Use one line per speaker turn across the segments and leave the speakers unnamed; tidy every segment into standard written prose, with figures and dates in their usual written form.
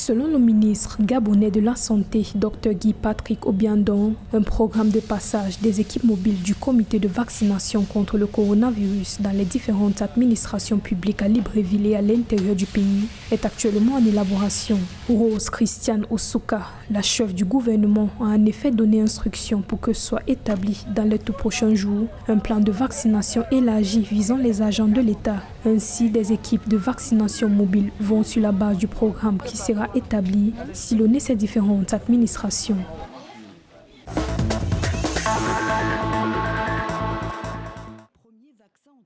Selon le ministre gabonais de la Santé, Dr Guy Patrick Obiandon, un programme de passage des équipes mobiles du comité de vaccination contre le coronavirus dans les différentes administrations publiques à Libreville et à l'intérieur du pays est actuellement en élaboration. Rose Christiane Osuka, la chef du gouvernement, a en effet donné instruction pour que soit établi dans les tout prochains jours un plan de vaccination élargi visant les agents de l'État. Ainsi, des équipes de vaccination mobiles vont sur la base du programme qui sera établi, sillonner ces différentes administrations.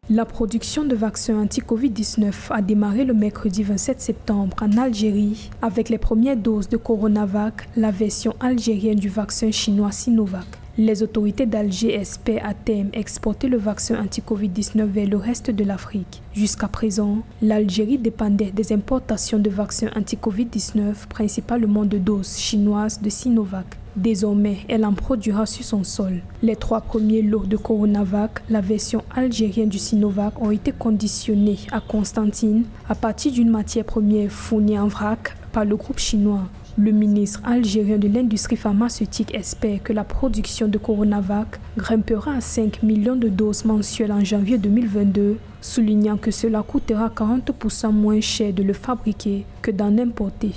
La production de vaccins anti-Covid-19 a démarré le mercredi 27 septembre en Algérie avec les premières doses de Coronavac, la version algérienne du vaccin chinois Sinovac. Les autorités d'Alger espèrent à terme exporter le vaccin anti-Covid-19 vers le reste de l'Afrique. Jusqu'à présent, l'Algérie dépendait des importations de vaccins anti-Covid-19, principalement de doses chinoises de Sinovac. Désormais, elle en produira sur son sol. Les 3 premiers lots de Coronavac, la version algérienne du Sinovac, ont été conditionnés à Constantine à partir d'une matière première fournie en vrac par le groupe chinois. Le ministre algérien de l'industrie pharmaceutique espère que la production de Coronavac grimpera à 5 millions de doses mensuelles en janvier 2022, soulignant que cela coûtera 40% moins cher de le fabriquer que d'en importer.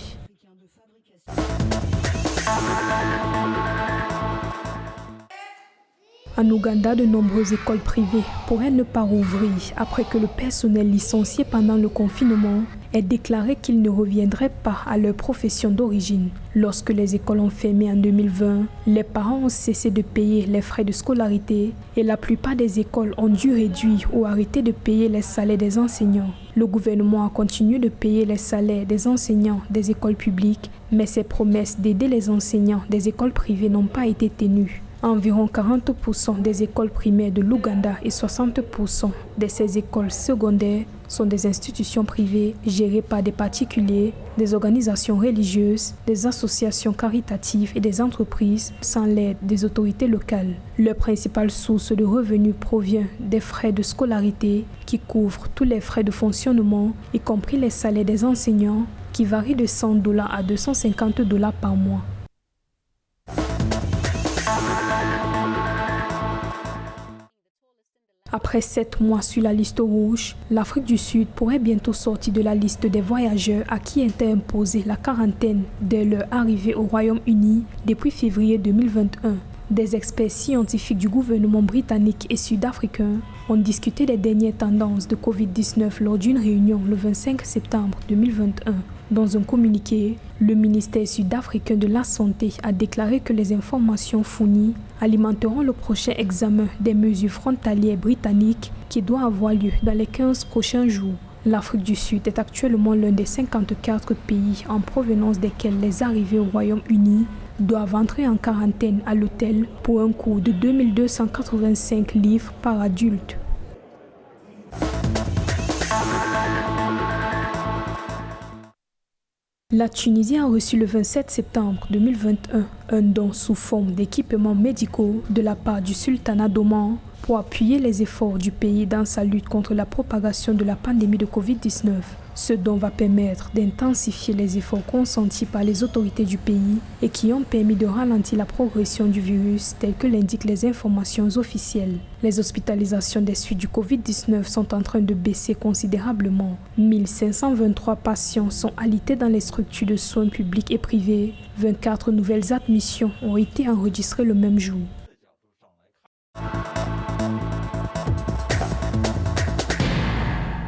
En Ouganda, de nombreuses écoles privées pourraient ne pas rouvrir après que le personnel licencié pendant le confinement ait déclaré qu'il ne reviendrait pas à leur profession d'origine. Lorsque les écoles ont fermé en 2020, les parents ont cessé de payer les frais de scolarité et la plupart des écoles ont dû réduire ou arrêter de payer les salaires des enseignants. Le gouvernement a continué de payer les salaires des enseignants des écoles publiques, mais ses promesses d'aider les enseignants des écoles privées n'ont pas été tenues. Environ 40% des écoles primaires de l'Ouganda et 60% de ces écoles secondaires sont des institutions privées gérées par des particuliers, des organisations religieuses, des associations caritatives et des entreprises sans l'aide des autorités locales. Leur principale source de revenus provient des frais de scolarité qui couvrent tous les frais de fonctionnement, y compris les salaires des enseignants qui varient de $100 à $250 par mois. Après 7 mois sur la liste rouge, l'Afrique du Sud pourrait bientôt sortir de la liste des voyageurs à qui était imposée la quarantaine dès leur arrivée au Royaume-Uni depuis février 2021. Des experts scientifiques du gouvernement britannique et sud-africain ont discuté des dernières tendances de Covid-19 lors d'une réunion le 25 septembre 2021. Dans un communiqué, le ministère sud-africain de la Santé a déclaré que les informations fournies alimenteront le prochain examen des mesures frontalières britanniques qui doit avoir lieu dans les 15 prochains jours. L'Afrique du Sud est actuellement l'un des 54 pays en provenance desquels les arrivées au Royaume-Uni doivent entrer en quarantaine à l'hôtel pour un coût de 2285 livres par adulte. La Tunisie a reçu le 27 septembre 2021 un don sous forme d'équipements médicaux de la part du sultanat d'Oman pour appuyer les efforts du pays dans sa lutte contre la propagation de la pandémie de Covid-19. Ce don va permettre d'intensifier les efforts consentis par les autorités du pays et qui ont permis de ralentir la progression du virus, tel que l'indiquent les informations officielles. Les hospitalisations des suites du Covid-19 sont en train de baisser considérablement. 1523 patients sont alités dans les structures de soins publics et privés. 24 nouvelles admissions ont été enregistrées le même jour.